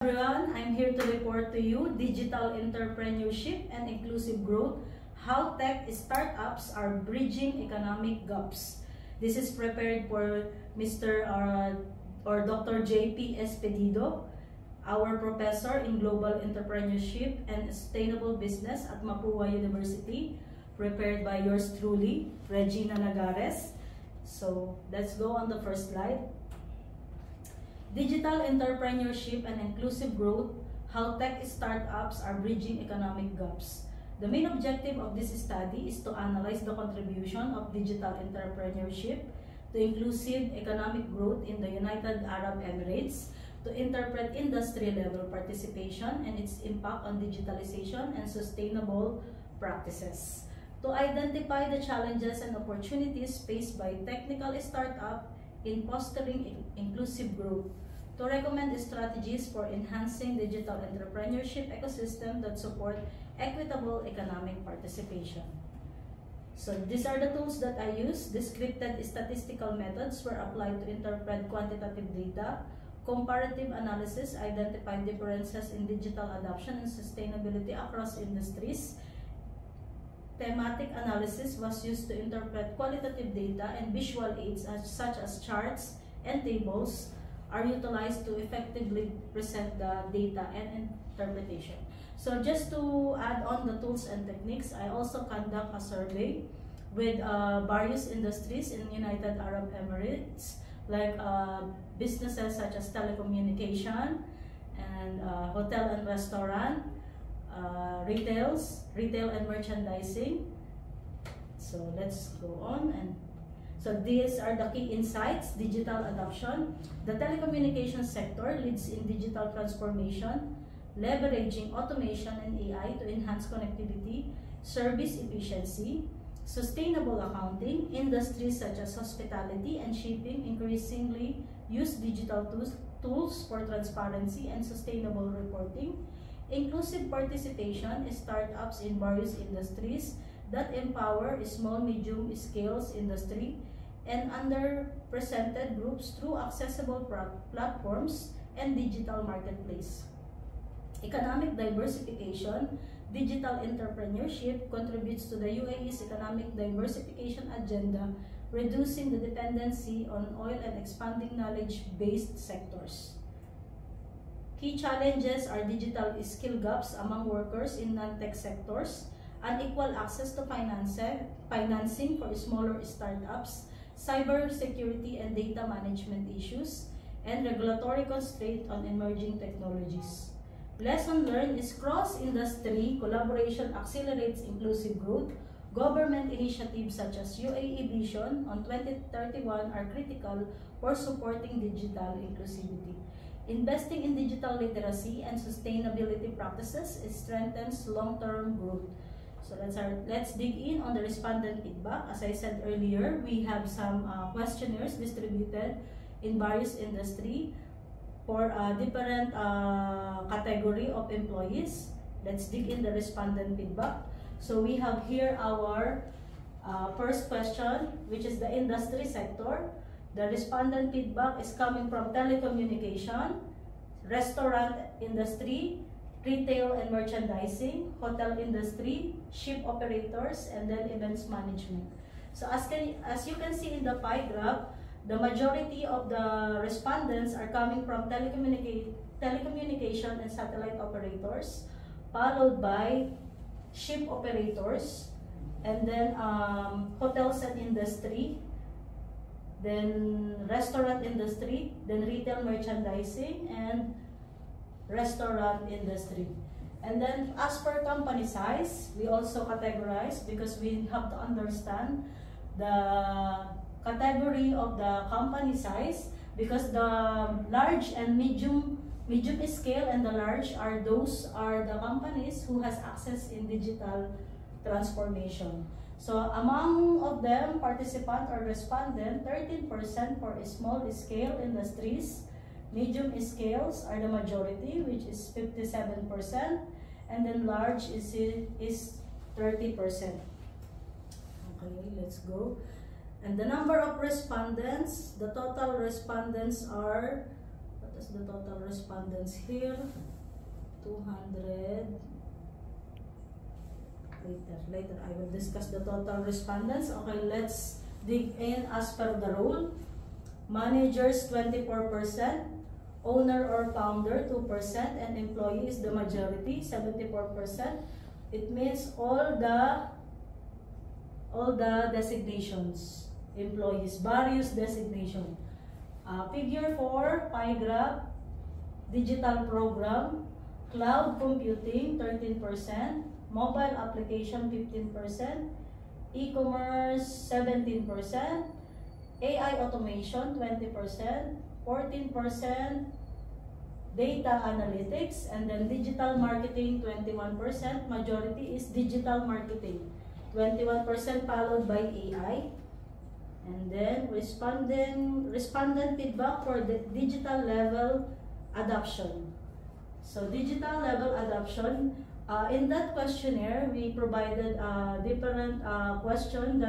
Everyone, I'm here to report to you digital entrepreneurship and inclusive growth, how tech startups are bridging economic gaps. This is prepared for Mr. or Dr. J.P. Espedido, our professor in global entrepreneurship and sustainable business at Mapua University, prepared by yours truly, Regina Nagares. So let's go on the first slide. Digital entrepreneurship and inclusive growth, how tech startups are bridging economic gaps. The main objective of this study is to analyze the contribution of digital entrepreneurship to inclusive economic growth in the United Arab Emirates, to interpret industry-level participation and its impact on digitalization and sustainable practices, to identify the challenges and opportunities faced by technical startups in fostering inclusive growth, to recommend strategies for enhancing digital entrepreneurship ecosystem that support equitable economic participation. So these are the tools that I use. Descriptive statistical methods were applied to interpret quantitative data. Comparative analysis identified differences in digital adoption and sustainability across industries. Thematic analysis was used to interpret qualitative data, and visual aids such as charts and tables are utilized to effectively present the data and interpretation. So just to add on the tools and techniques, I also conduct a survey with various industries in United Arab Emirates, like businesses such as telecommunication and hotel and restaurant, retail and merchandising. So let's go on. And so these are the key insights. Digital adoption. The telecommunications sector leads in digital transformation, leveraging automation and AI to enhance connectivity, service efficiency, sustainable accounting. Industries such as hospitality and shipping increasingly use digital tools for transparency and sustainable reporting. Inclusive participation is startups in various industries that empower small, medium scales industry and underrepresented groups through accessible platforms and digital marketplace. Economic diversification. Digital entrepreneurship contributes to the UAE's economic diversification agenda, reducing the dependency on oil and expanding knowledge-based sectors. Key challenges are digital skill gaps among workers in non-tech sectors, unequal access to financing for smaller startups, cybersecurity and data management issues, and regulatory constraint on emerging technologies. Lesson learned is cross-industry collaboration accelerates inclusive growth. Government initiatives such as UAE Vision on 2031 are critical for supporting digital inclusivity. Investing in digital literacy and sustainability practices strengthens long-term growth. So let's dig in on the respondent feedback. As I said earlier, we have some questionnaires distributed in various industry for a different category of employees. Let's dig in the respondent feedback. So we have here our first question, which is the industry sector. The respondent feedback is coming from telecommunication, restaurant industry, retail and merchandising, hotel industry, ship operators, and then events management. So as you can see in the pie graph, the majority of the respondents are coming from telecommunication and satellite operators, followed by ship operators, and then hotels and industry, then restaurant industry, then retail merchandising, and restaurant industry. And then as per company size, we also categorize because we have to understand the category of the company size, because the large and medium scale and the large are the companies who has access in digital transformation. So among of them, participant or respondent, 13% for small scale industries. Medium scales are the majority, which is 57%, and then large is 30%. Okay, let's go. And the number of respondents, the total respondents are discuss the total respondents here. 200. Later I will discuss the total respondents. Okay, let's dig in as per the rule. Managers 24%, owner or founder 2%, and employee is the majority 74%. It means all the designations, employees, various designation. Figure 4, pie graph, digital program, cloud computing 13%, mobile application 15%, e-commerce 17%, AI automation 20%, 14% data analytics, and then digital marketing 21%. Majority is digital marketing 21%, followed by AI. And then respondent feedback for the digital level adoption. So digital level adoption, in that questionnaire we provided different question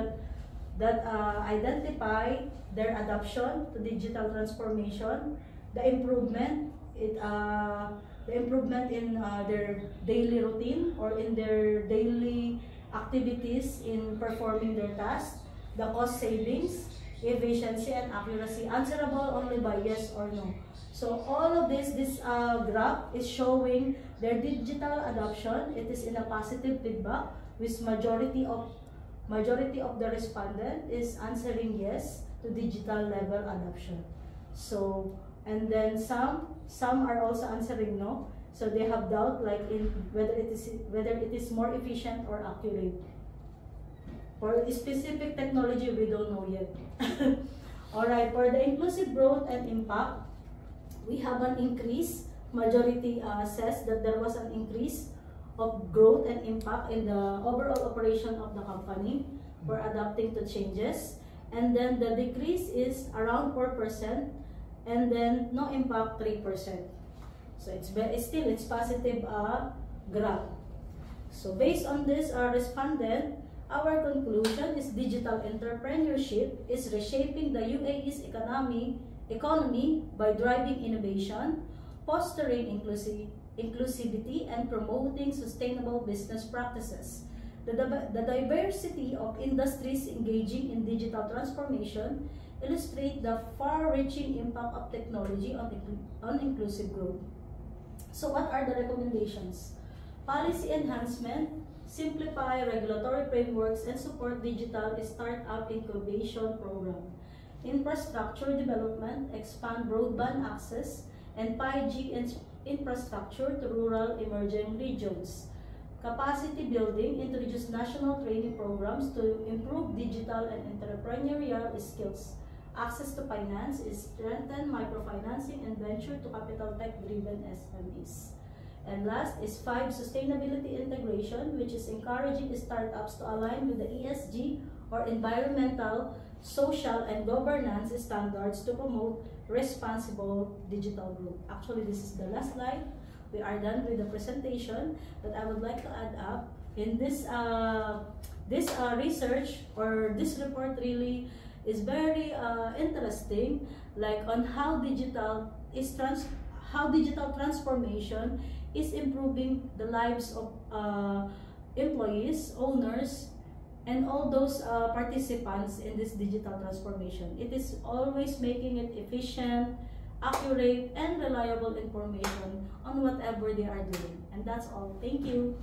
that identify their adoption to digital transformation, the improvement in their daily routine or in their daily activities in performing their tasks, the cost savings, efficiency, and accuracy, answerable only by yes or no. So all of this graph is showing their digital adoption. It is in a positive feedback, with majority of the respondent is answering yes to digital level adoption. So, and then some are also answering no. So they have doubt, like in whether it is more efficient or accurate. For specific technology, we don't know yet. Alright, for the inclusive growth and impact, we have an increase. Majority says that there was an increase of growth and impact in the overall operation of the company for adapting to changes. And then the decrease is around 4%, and then no impact 3%. So it's positive graph. So based on this respondent, our conclusion is digital entrepreneurship is reshaping the UAE's economy by driving innovation, fostering inclusivity, and promoting sustainable business practices. The diversity of industries engaging in digital transformation illustrate the far-reaching impact of technology on inclusive growth. So what are the recommendations? Policy enhancement, simplify regulatory frameworks, and support digital startup incubation program. Infrastructure development, expand broadband access and 5G infrastructure to rural emerging regions. Capacity building, introduce national training programs to improve digital and entrepreneurial skills. Access to finance is strengthen microfinancing and venture to capital tech-driven SMEs. And last is 5, sustainability integration, which is encouraging startups to align with the ESG or environmental, social, and governance standards to promote responsible digital growth. Actually, this is the last slide. We are done with the presentation, but I would like to add up in this research, or this report really is very interesting, like on how digital transformation is improving the lives of employees, owners, and all those participants in this digital transformation. It is always making it efficient, accurate, and reliable information on whatever they are doing. And that's all. Thank you.